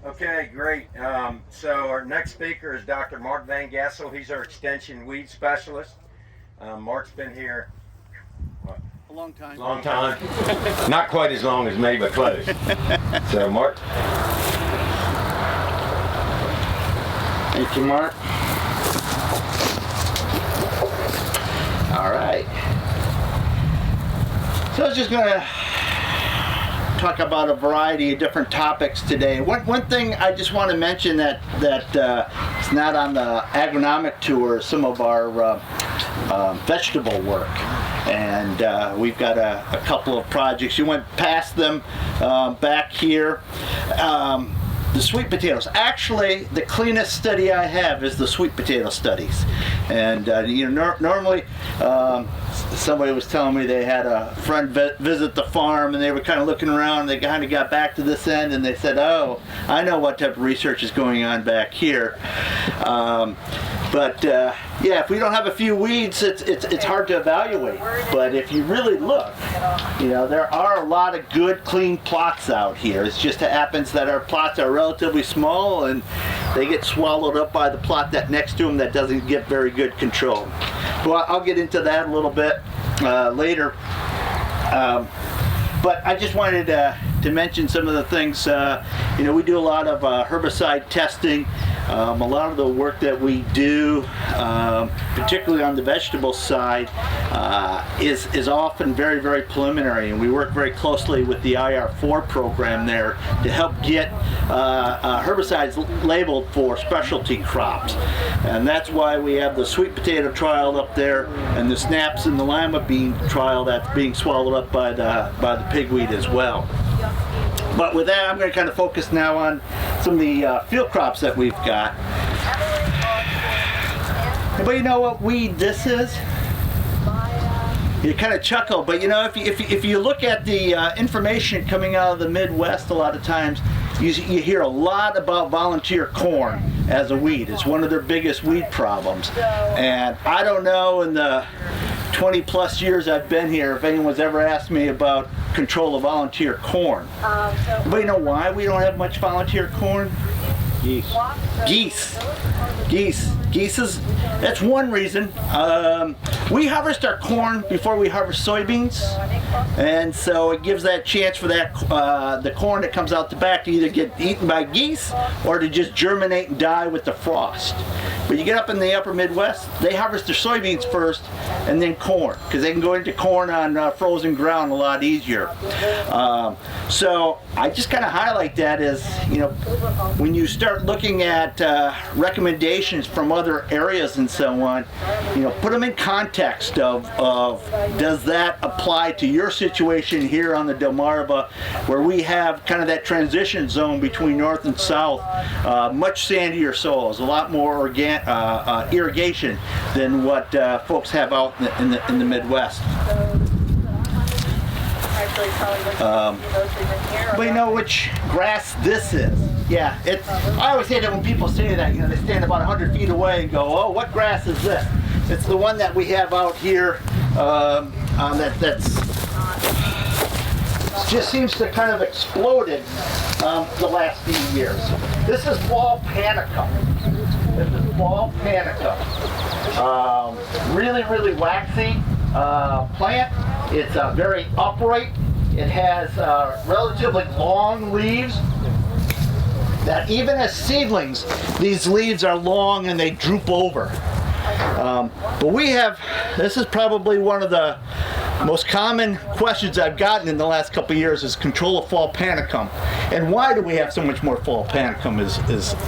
Okay, great. So our next speaker is Dr. Mark VanGessel. He's our extension weed specialist. Mark's been here what? A long time. Long time. Not quite as long as me, but close. So Mark. Thank you, Mark. All right. So I was just going to talk about a variety of different topics today. One thing I just want to mention that it's not on the agronomic tour, some of our vegetable work. And we've got a couple of projects. You went past them back here. The sweet potatoes. Actually, the cleanest study I have is the sweet potato studies. And normally, somebody was telling me they had a friend visit the farm, and they were kind of looking around. And they kind of got back to this end, and they said, "Oh, I know what type of research is going on back here." Yeah, if we don't have a few weeds, it's hard to evaluate. But if you really look, there are a lot of good, clean plots out here. It just happens that our plots are relatively small, and they get swallowed up by the plot that next to them that doesn't get very good control. Well, I'll get into that a little bit later. But I just wanted to mention some of the things. We do a lot of herbicide testing. A lot of the work that we do, particularly on the vegetable side, is often very, very preliminary, and we work very closely with the IR4 program there to help get herbicides labeled for specialty crops. And that's why we have the sweet potato trial up there, and the snaps and the lima bean trial that's being swallowed up by the pigweed as well. But with that, I'm going to kind of focus now on some of the field crops that we've got. Anybody know what weed this is? You kind of chuckle, but if you look at the information coming out of the Midwest, a lot of times you hear a lot about volunteer corn as a weed. It's one of their biggest weed problems. And I don't know, in the 20 plus years I've been here, if anyone's ever asked me about control of volunteer corn. Anybody know why we don't have much volunteer corn? Geese. That's one reason. We harvest our corn before we harvest soybeans, and so it gives that chance for the corn that comes out the back to either get eaten by geese or to just germinate and die with the frost. But you get up in the upper Midwest, they harvest their soybeans first and then corn, because they can go into corn on frozen ground a lot easier. So I just kind of highlight that as, when you start looking at recommendations from other areas and so on, put them in context of does that apply to your situation here on the Delmarva, where we have kind of that transition zone between north and south, much sandier soils, a lot more irrigation than what folks have out in the Midwest. But you know which grass this is? Yeah, I always say that when people say that, they stand about 100 feet away and go, "Oh, what grass is this?" It's the one that we have out here that's just seems to kind of exploded the last few years. This is fall panicum. Really, really waxy plant. It's very upright. It has relatively long leaves that even as seedlings, these leaves are long and they droop over. But this is probably one of the most common questions I've gotten in the last couple of years is control of fall panicum. And why do we have so much more fall panicum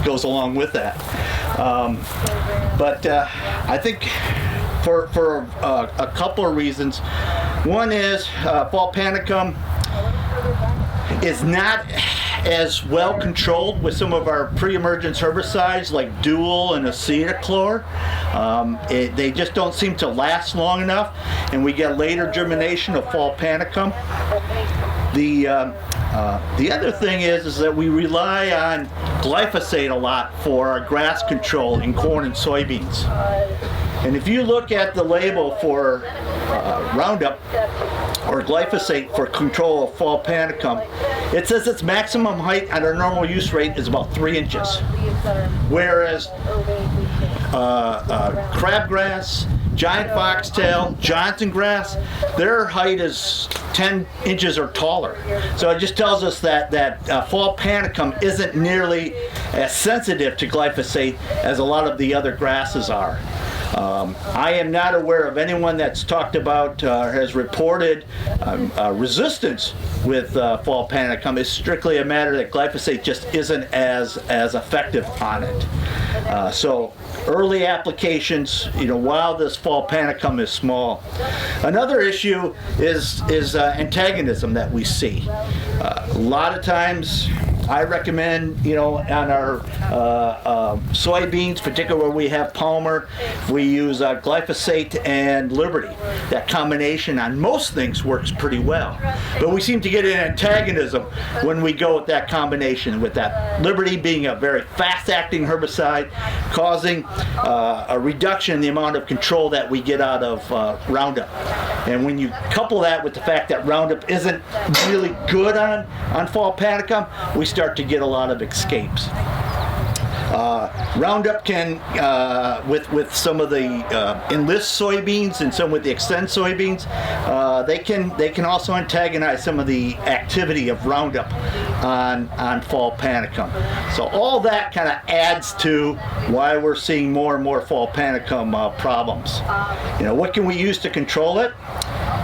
goes along with that. I think for a couple of reasons. One is fall panicum is not as well controlled with some of our pre-emergence herbicides like Dual and Acetochlor. They just don't seem to last long enough, and we get later germination of fall panicum. The other thing is that we rely on glyphosate a lot for our grass control in corn and soybeans. And if you look at the label for Roundup or glyphosate for control of fall panicum, it says its maximum height at our normal use rate is about 3 inches. Whereas crabgrass, giant foxtail, Johnson grass, their height is 10 inches or taller. So it just tells us that fall panicum isn't nearly as sensitive to glyphosate as a lot of the other grasses are. I am not aware of anyone that's talked about or has reported resistance with fall panicum. It's strictly a matter that glyphosate just isn't as effective on it. So early applications, while this fall panicum is small. Another issue is antagonism that we see. A lot of times, I recommend, on our soybeans, particularly where we have palmer, we use glyphosate and Liberty. That combination on most things works pretty well. But we seem to get an antagonism when we go with that combination, with that Liberty being a very fast-acting herbicide, causing a reduction in the amount of control that we get out of Roundup. And when you couple that with the fact that Roundup isn't really good on fall panicum, we start to get a lot of escapes. Roundup can, with some of the Enlist soybeans and some with the Xtend soybeans, they can also antagonize some of the activity of Roundup on fall panicum. So all that kind of adds to why we're seeing more and more fall panicum problems. What can we use to control it?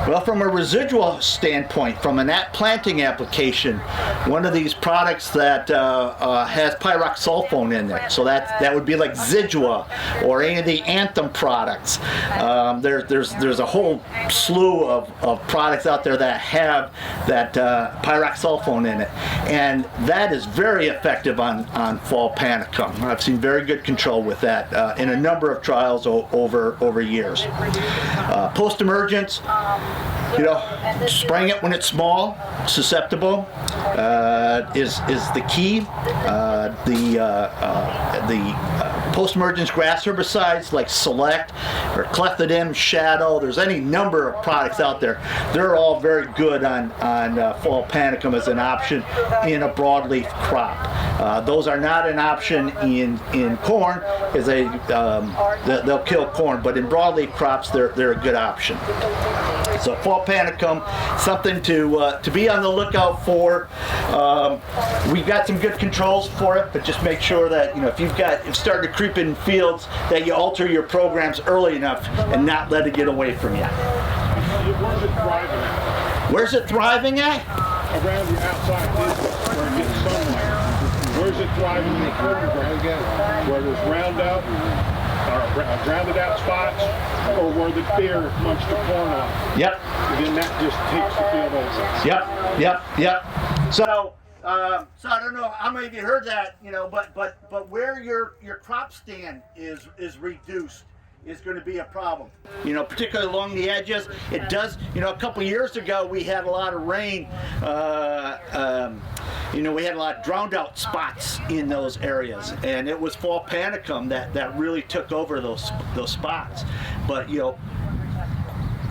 Well, from a residual standpoint, from an planting application, one of these products that has pyroxsulfone in there, so that would be like Zidua or any of the Anthem products. There's a whole slew of products out there that have that pyroxsulfone in it, and that is very effective on fall panicum. I've seen very good control with that in a number of trials over years. Postemergence, spraying it when it's small, susceptible, is the key. The post-emergence grass herbicides like Select or Clethodim, Shadow, there's any number of products out there. They're all very good on fall panicum as an option in a broadleaf crop. Those are not an option in corn, because they'll kill corn, but in broadleaf crops they're a good option. So fall panicum, something to be on the lookout for. We've got some good controls for it, but just make sure that if you've started to creep in fields, that you alter your programs early enough and not let it get away from you. Where's it thriving at? Where's it thriving at? Around your outside business where it gets sunlight. Where's it thriving in the corn? Where there's Roundup, or grounded out spots, or where the deer munch the corn off. Yep. And then that just takes the field over. Yep. So I don't know how many of you heard that, but where your crop stand is reduced is going to be a problem. Particularly along the edges. It does, a couple years ago we had a lot of rain. We had a lot of drowned out spots in those areas, and it was fall panicum that really took over those spots. But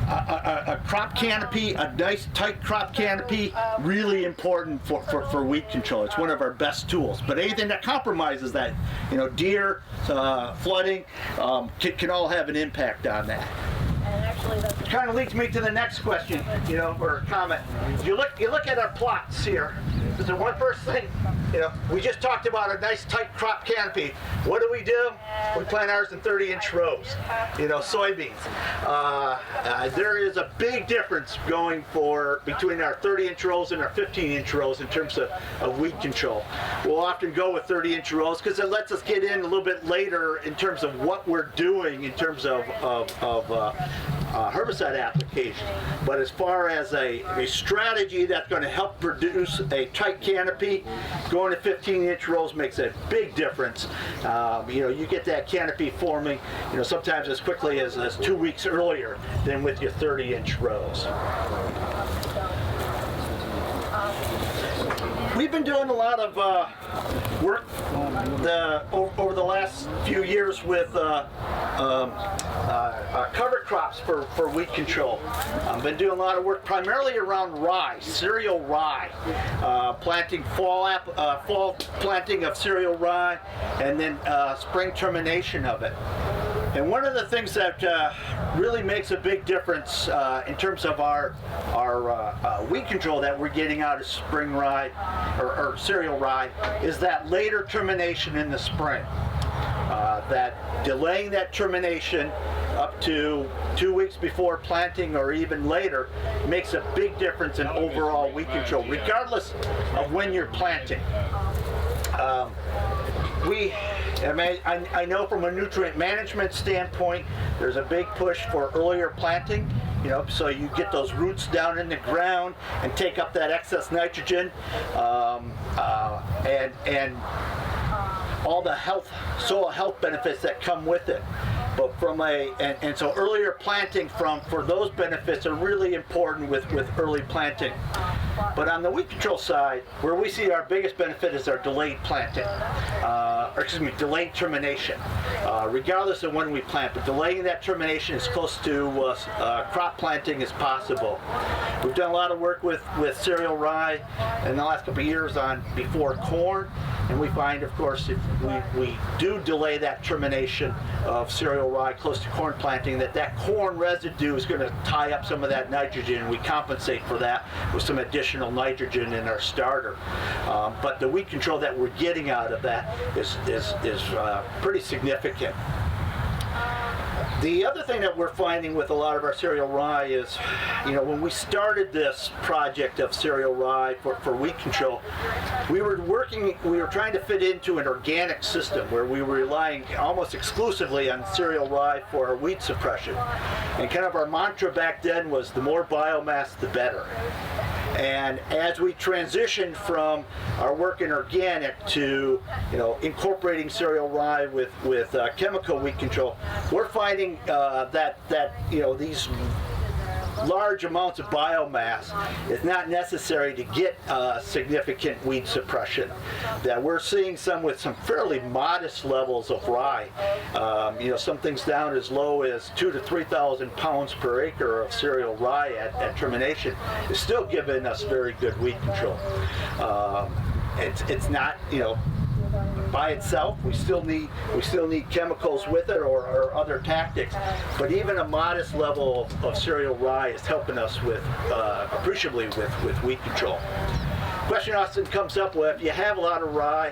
a crop canopy, a nice tight crop canopy, really important for weed control. It's one of our best tools. But anything that compromises that, deer, flooding, can all have an impact on that. It kind of leads me to the next question, or comment. You look at our plots here. This is the one first thing. We just talked about a nice tight crop canopy. What do? We plant ours in 30-inch rows. Soybeans. There is a big difference between our 30-inch rows and our 15-inch rows in terms of weed control. We'll often go with 30-inch rows because it lets us get in a little bit later in terms of what we're doing in terms of herbicide application. But as far as a strategy that's going to help produce a tight canopy, going to 15-inch rows makes a big difference. You get that canopy forming, sometimes as quickly as 2 weeks earlier than with your 30-inch rows. We've been doing a lot of worked over the last few years with cover crops for weed control. I've been doing a lot of work primarily around rye, cereal rye, planting fall planting of cereal rye, and then spring termination of it. And one of the things that really makes a big difference in terms of our weed control that we're getting out of spring rye or cereal rye is that later termination in the spring. That delaying that termination up to 2 weeks before planting or even later makes a big difference in overall weed control, regardless of when you're planting. I know from a nutrient management standpoint, there's a big push for earlier planting, so you get those roots down in the ground and take up that excess nitrogen, and all the soil health benefits that come with it. But so earlier planting for those benefits are really important with early planting. But on the weed control side, where we see our biggest benefit is our delayed planting, delayed termination. Regardless of when we plant, but delaying that termination as close to crop planting as possible. We've done a lot of work with cereal rye in the last couple of years before corn, and we find, of course, if we do delay that termination of cereal rye close to corn planting, that corn residue is going to tie up some of that nitrogen, and we compensate for that with some additional nitrogen in our starter. But the weed control that we're getting out of that is pretty significant. The other thing that we're finding with a lot of our cereal rye is, when we started this project of cereal rye for weed control, we were trying to fit into an organic system where we were relying almost exclusively on cereal rye for our weed suppression. And kind of our mantra back then was the more biomass, the better. And as we transitioned from our work in organic to incorporating cereal rye with chemical weed control, we're finding that these large amounts of biomass is not necessary to get significant weed suppression. That we're seeing some with some fairly modest levels of rye. Some things down as low as 2,000 to 3,000 pounds per acre of cereal rye at termination is still giving us very good weed control. It's not, by itself. We still need chemicals with it or other tactics, but even a modest level of cereal rye is helping us appreciably with weed control. Question often comes up, well, if you have a lot of rye,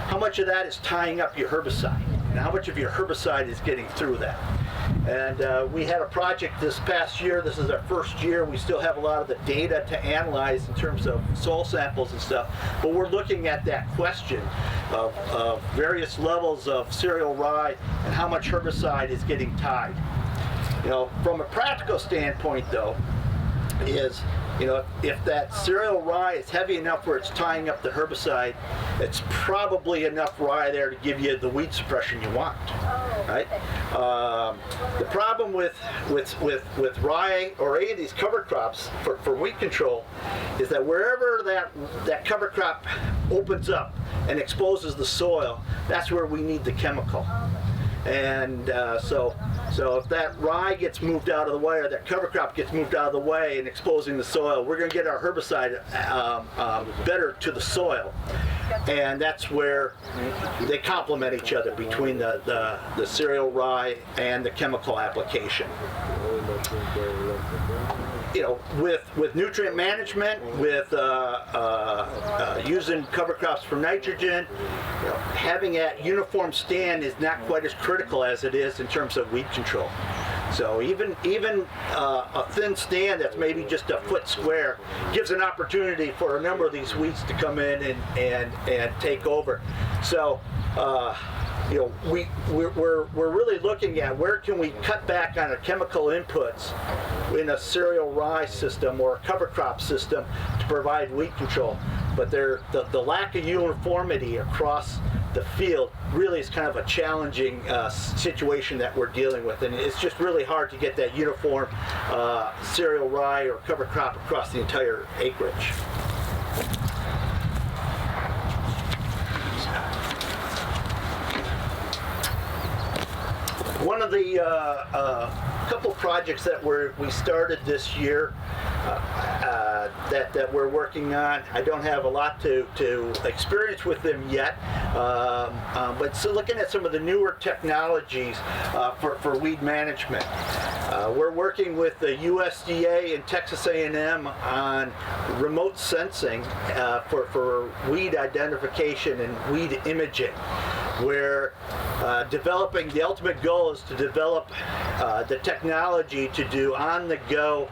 how much of that is tying up your herbicide? And how much of your herbicide is getting through that? And we had a project this past year. This is our first year. We still have a lot of the data to analyze in terms of soil samples and stuff, but we're looking at that question of various levels of cereal rye and how much herbicide is getting tied. From a practical standpoint though, is if that cereal rye is heavy enough where it's tying up the herbicide, it's probably enough rye there to give you the weed suppression you want, right? The problem with rye or any of these cover crops for weed control is that wherever that cover crop opens up and exposes the soil, that's where we need the chemical. And so if that rye gets moved out of the way, or that cover crop gets moved out of the way and exposing the soil, we're going to get our herbicide better to the soil. And that's where they complement each other between the cereal rye and the chemical application. With nutrient management, with using cover crops for nitrogen, having that uniform stand is not quite as critical as it is in terms of weed control. So even a thin stand that's maybe just a foot square gives an opportunity for a number of these weeds to come in and take over. So we're really looking at where can we cut back on our chemical inputs in a cereal rye system or a cover crop system to provide weed control. But the lack of uniformity across the field really is kind of a challenging situation that we're dealing with, and it's just really hard to get that uniform cereal rye or cover crop across the entire acreage. One of the couple projects that we started this year that we're working on, I don't have a lot to experience with them yet, but so looking at some of the newer technologies for weed management. We're working with the USDA and Texas A&M on remote sensing for weed identification and weed imaging, where the ultimate goal is to develop the technology to do on-the-go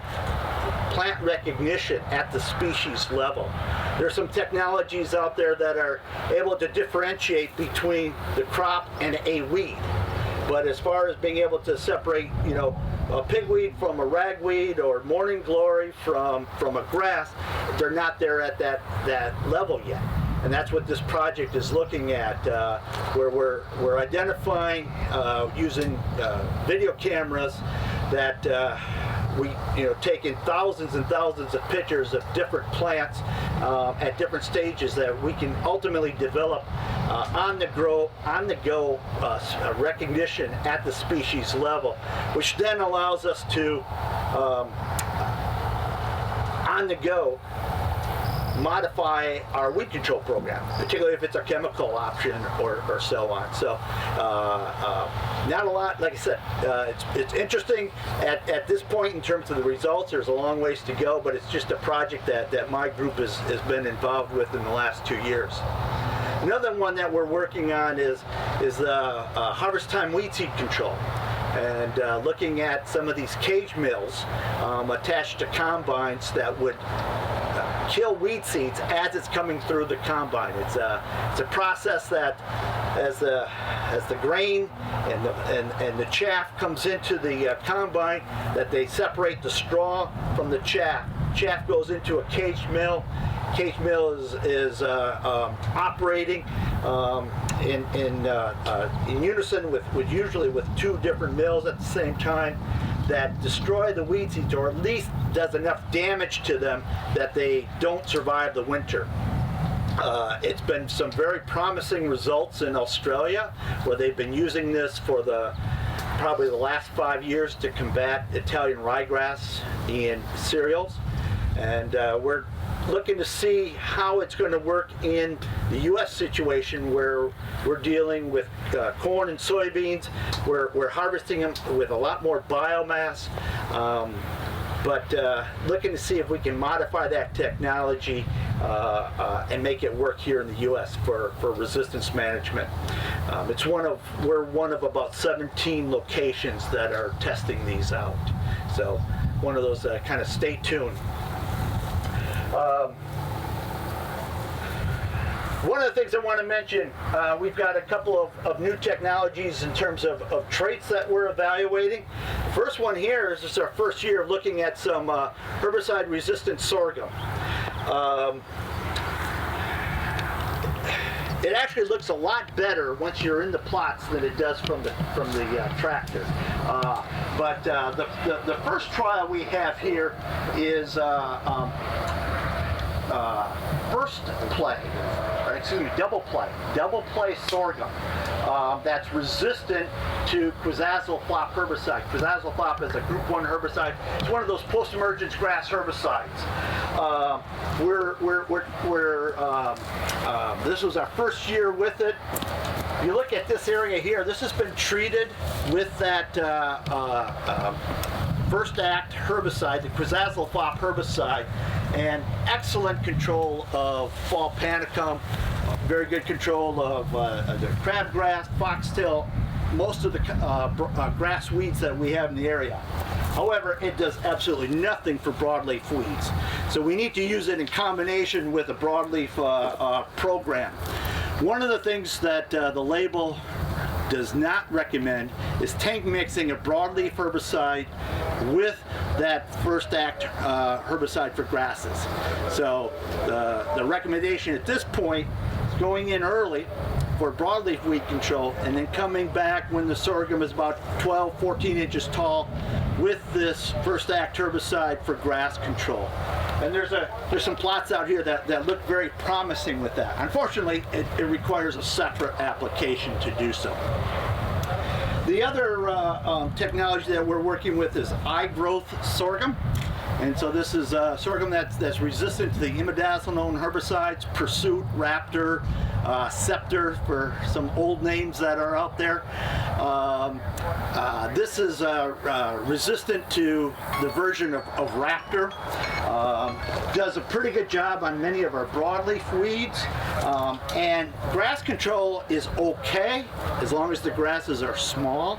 plant recognition at the species level. There's some technologies out there that are able to differentiate between the crop and a weed. But as far as being able to separate, a pigweed from a ragweed or morning glory from a grass, they're not there at that level yet. And that's what this project is looking at, where we're identifying using video cameras that taking thousands and thousands of pictures of different plants at different stages that we can ultimately develop on the go recognition at the species level, which then allows us to on the go modify our weed control program, particularly if it's a chemical option or so on. So not a lot, like I said, it's interesting at this point in terms of the results. There's a long ways to go, but it's just a project that my group has been involved with in the last 2 years. Another one that we're working on is harvest time weed seed control. And looking at some of these cage mills attached to combines that would kill weed seeds as it's coming through the combine. It's a process that as the grain and the chaff comes into the combine, that they separate the straw from the chaff. Chaff goes into a cage mill. Cage mill is operating in unison with usually with 2 different mills at the same time, that destroy the weed seeds, or at least does enough damage to them that they don't survive the winter. It's been some very promising results in Australia, where they've been using this for probably the last 5 years to combat Italian ryegrass in cereals. And we're looking to see how it's going to work in the U.S. situation, where we're dealing with corn and soybeans. We're harvesting them with a lot more biomass, but looking to see if we can modify that technology and make it work here in the U.S. for resistance management. We're one of about 17 locations that are testing these out. So one of those kind of stay tuned. One of the things I want to mention, we've got a couple of new technologies in terms of traits that we're evaluating. The first one here is our first year of looking at some herbicide-resistant sorghum. It actually looks a lot better once you're in the plots than it does from the tractor. But the first trial we have here is double play sorghum that's resistant to quizalofop herbicide. Quizalofop is a group 1 herbicide. It's one of those postemergence grass herbicides. This was our first year with it. If you look at this area here, this has been treated with that First Act herbicide, the quizalofop herbicide, and excellent control of fall panicum, very good control of the crabgrass, foxtail, most of the grass weeds that we have in the area. However, it does absolutely nothing for broadleaf weeds. So we need to use it in combination with a broadleaf program. One of the things that the label does not recommend is tank mixing a broadleaf herbicide with that First Act herbicide for grasses. So the recommendation at this point is going in early for broadleaf weed control, and then coming back when the sorghum is about 12, 14 inches tall with this First Act herbicide for grass control. And there's some plots out here that look very promising with that. Unfortunately, it requires a separate application to do so. The other technology that we're working with is iGrowth sorghum. And so this is sorghum that's resistant to the imidazoline herbicides, Pursuit, Raptor, Scepter for some old names that are out there. This is resistant to the version of Raptor. Does a pretty good job on many of our broadleaf weeds. And grass control is okay as long as the grasses are small.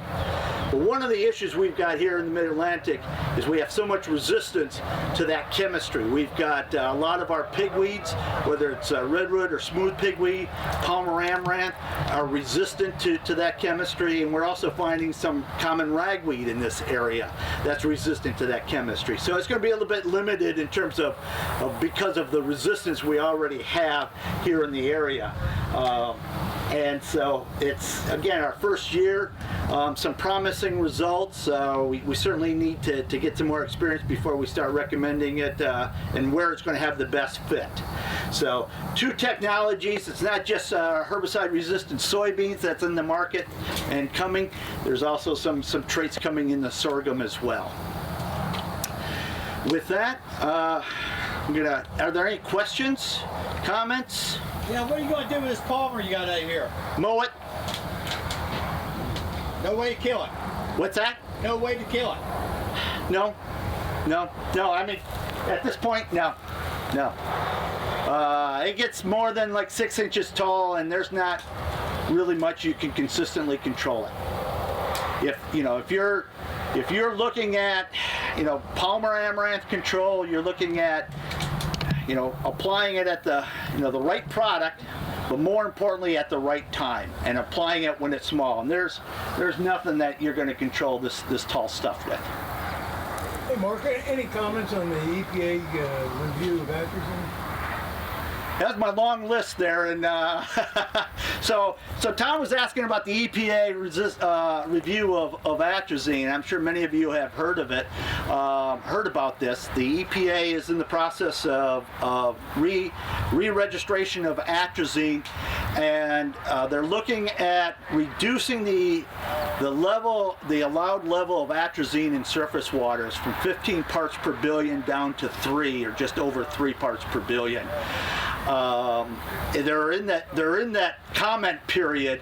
But one of the issues we've got here in the Mid-Atlantic is we have so much resistance to that chemistry. We've got a lot of our pigweeds, whether it's redwood or smooth pigweed, Palmer amaranth, are resistant to that chemistry, and we're also finding some common ragweed in this area that's resistant to that chemistry. So it's going to be a little bit limited in terms of because of the resistance we already have here in the area. And so it's, again, our first year, some promising results. We certainly need to get some more experience before we start recommending it and where it's going to have the best fit. So 2 technologies. It's not just herbicide-resistant soybeans that's in the market and coming. There's also some traits coming in the sorghum as well. With that, are there any questions, comments? Yeah, what are you going to do with this palmer you got out here? Mow it. No way to kill it. What's that? No way to kill it. No. I mean, at this point, no. It gets more than like 6 inches tall, and there's not really much you can consistently control it. If you're looking at, Palmer amaranth control, you're looking at, applying it at the right product, but more importantly at the right time, and applying it when it's small. And there's nothing that you're going to control this tall stuff with. Hey Mark, any comments on the EPA review of atrazine? That's my long list there, and so Tom was asking about the EPA review of atrazine. I'm sure many of you have heard of it, heard about this. The EPA is in the process of re-registration of atrazine, and they're looking at reducing the allowed level of atrazine in surface waters from 15 parts per billion down to 3, or just over 3 parts per billion. They're in that comment period,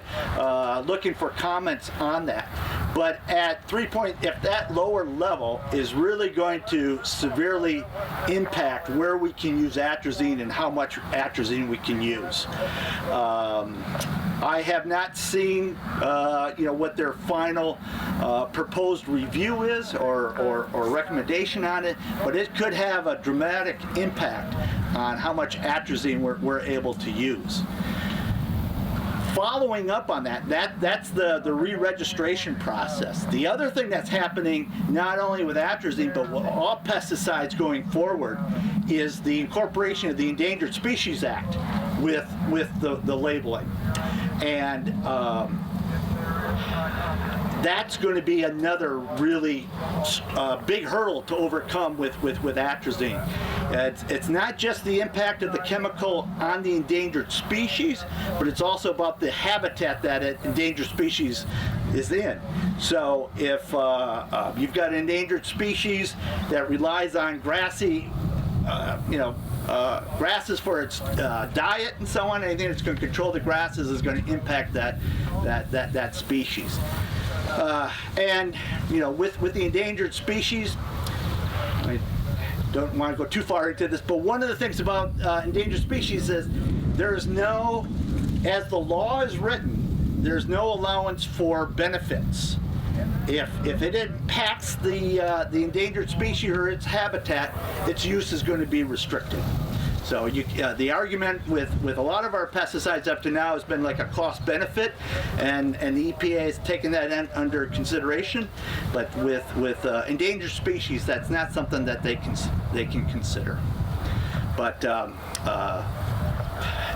looking for comments on that. But at if that lower level is really going to severely impact where we can use atrazine and how much atrazine we can use. I have not seen, what their final proposed review is or recommendation on it, but it could have a dramatic impact on how much atrazine we're able to use. Following up on that's the re-registration process. The other thing that's happening, not only with atrazine, but with all pesticides going forward, is the incorporation of the Endangered Species Act with the labeling. And that's going to be another really big hurdle to overcome with atrazine. It's not just the impact of the chemical on the endangered species, but it's also about the habitat that an endangered species is in. So if you've got an endangered species that relies on grassy, grasses for its diet and so on, anything that's going to control the grasses is going to impact that species. And with the endangered species, I don't want to go too far into this, but one of the things about endangered species is there's no, as the law is written, there's no allowance for benefits. If it impacts the endangered species or its habitat, its use is going to be restricted. So the argument with a lot of our pesticides up to now has been like a cost benefit, and the EPA has taken that under consideration. But with endangered species, that's not something that they can consider. But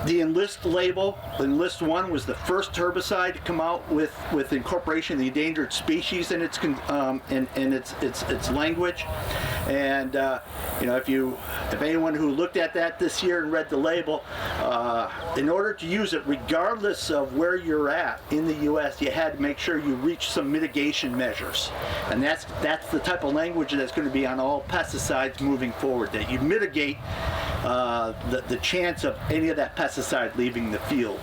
the Enlist label, Enlist 1 was the first herbicide to come out with incorporation of the endangered species in its language, And you know, if anyone who looked at that this year and read the label, in order to use it, regardless of where you're at in the U.S., you had to make sure you reach some mitigation measures, and that's the type of language that's going to be on all pesticides moving forward. That you mitigate the chance of any of that pesticide leaving the field.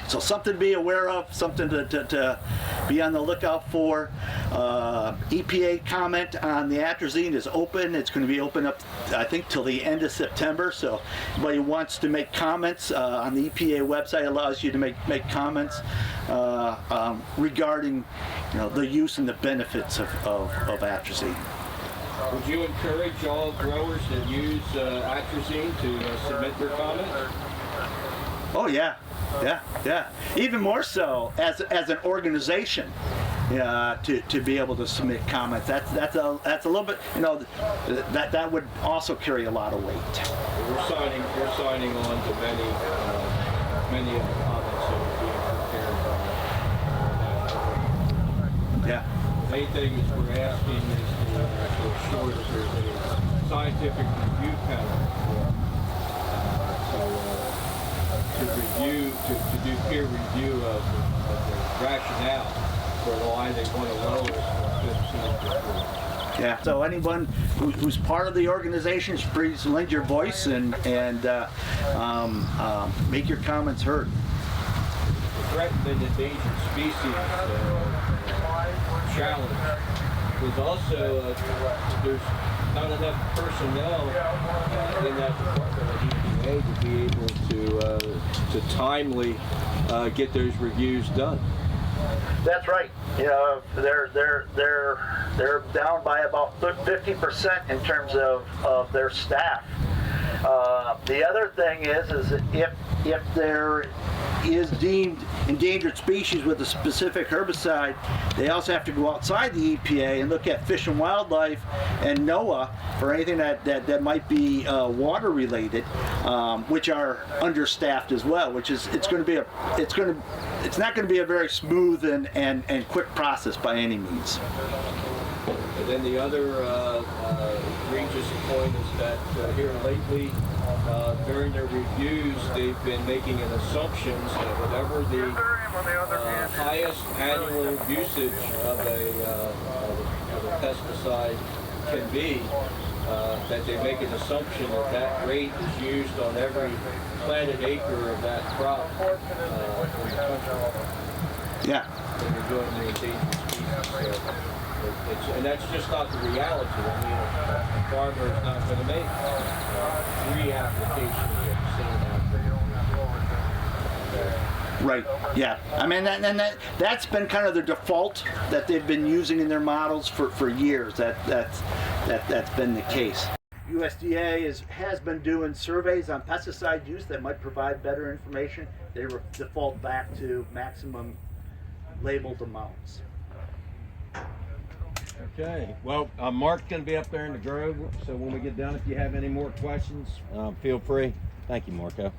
So something to be aware of, something to be on the lookout for. EPA comment on the atrazine is open. It's going to be open up, I think, till the end of September. So anybody who wants to make comments on the EPA website allows you to make comments regarding, you know, the use and the benefits of atrazine. Would you encourage all growers that use atrazine to submit their comments? Oh yeah. Even more so as an organization, to be able to submit comments. That's a little bit, you know, that would also carry a lot of weight. We're signing on to many of the comments that are being prepared. Yeah. The main thing is we're asking is to ensure that there's a scientific review panel. To do peer review of the rationale for why they want to lower it from 15 to 3. Yeah. So anyone who's part of the organization, please lend your voice and make your comments heard. The threatened and endangered species challenge is also there's not enough personnel in that department of EPA to be able to timely get those reviews done. That's right. You know, they're down by about 50% in terms of their staff. The other thing is if there is deemed endangered species with a specific herbicide, they also have to go outside the EPA and look at Fish and Wildlife and NOAA for anything that might be water related, which are understaffed as well. Which is it's not going to be a very smooth and quick process by any means. And then the other egregious point is that here lately, during their reviews, they've been making an assumption that whatever the highest annual usage of a pesticide can be, that they make an assumption that that rate is used on every planted acre of that crop in the country. Yeah. When you're doing the endangered species. And that's just not the reality. I mean, a farmer is not going to make 3 applications of the same application. Right. Yeah. I mean, that's been kind of the default that they've been using in their models for years. That's been the case. USDA has been doing surveys on pesticide use that might provide better information. They default back to maximum labeled amounts. Okay. Well, Mark's going to be up there in the grove, so when we get done, if you have any more questions, feel free. Thank you, Marco.